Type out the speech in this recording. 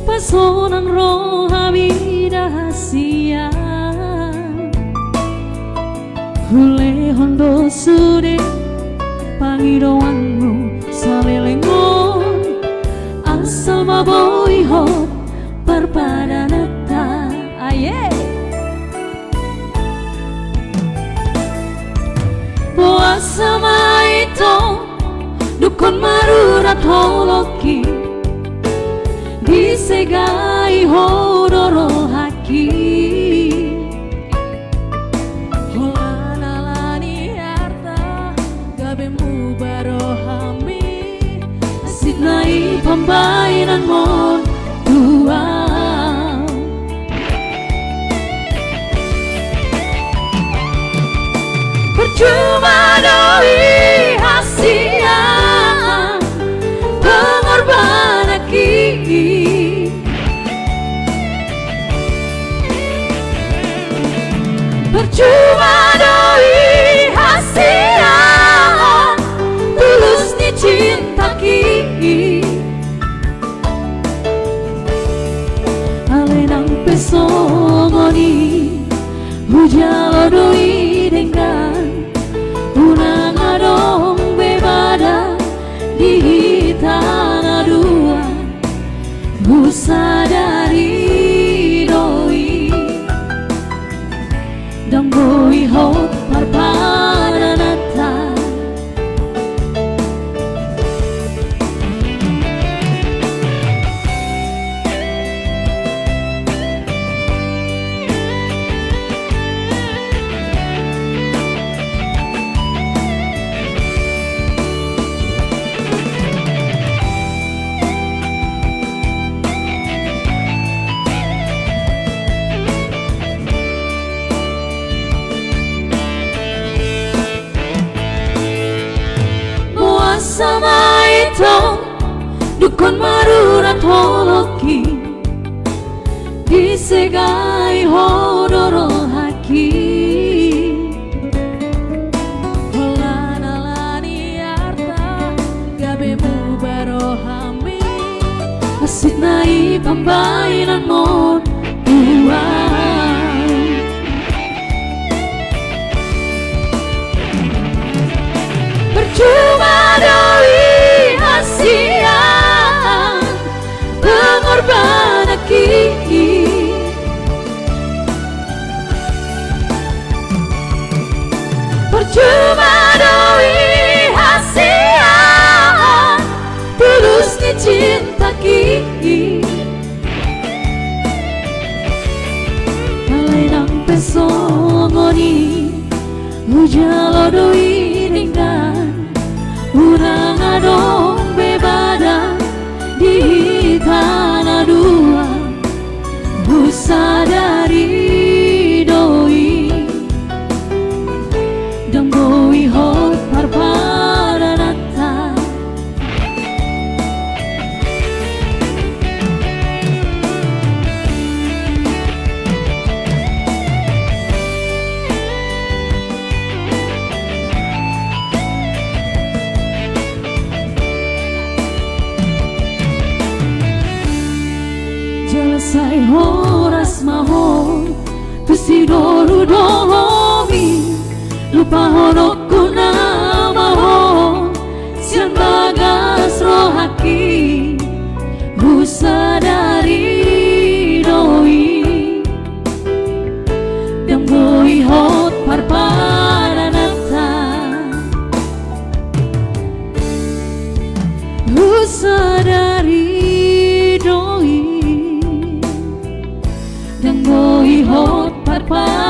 Pasonang rohami rahasia Hule hondo sude pangidoanmu salelengon Asal maboi hot perpadanata Aye Puasa maito dukun marurat holoki Disegai hodoro haki Holanalani harta gabemu barohami Asidnai pambainan mon dua Percuma doi hasia pengorbanan Percuma doi hasia tulus ni cinta ki Alenang pesongoni hujalo doi dengan unang adong bebada di tanah dua Busadari doi dan boi hot parpadanata Sama itu dukun marurat holoki Disegai hodoro haki Holanalani harta gabemu barohami Asidnai pambainan mon uang Percuma doi hasia pengorbanan ki Percuma doi hasia tulus ni cinta ki Alenang pesongoni hujalo doi dengan Urang adong bebada di tanah dua Busadari doi dan boi hot parpadanata Selesai horas mahon Tusidoru dohomi Lupa honokku nama hon Sian bagas rohaki Busadari doi dan boi hot parpadanata Busadari doi dan boi hot parpadanata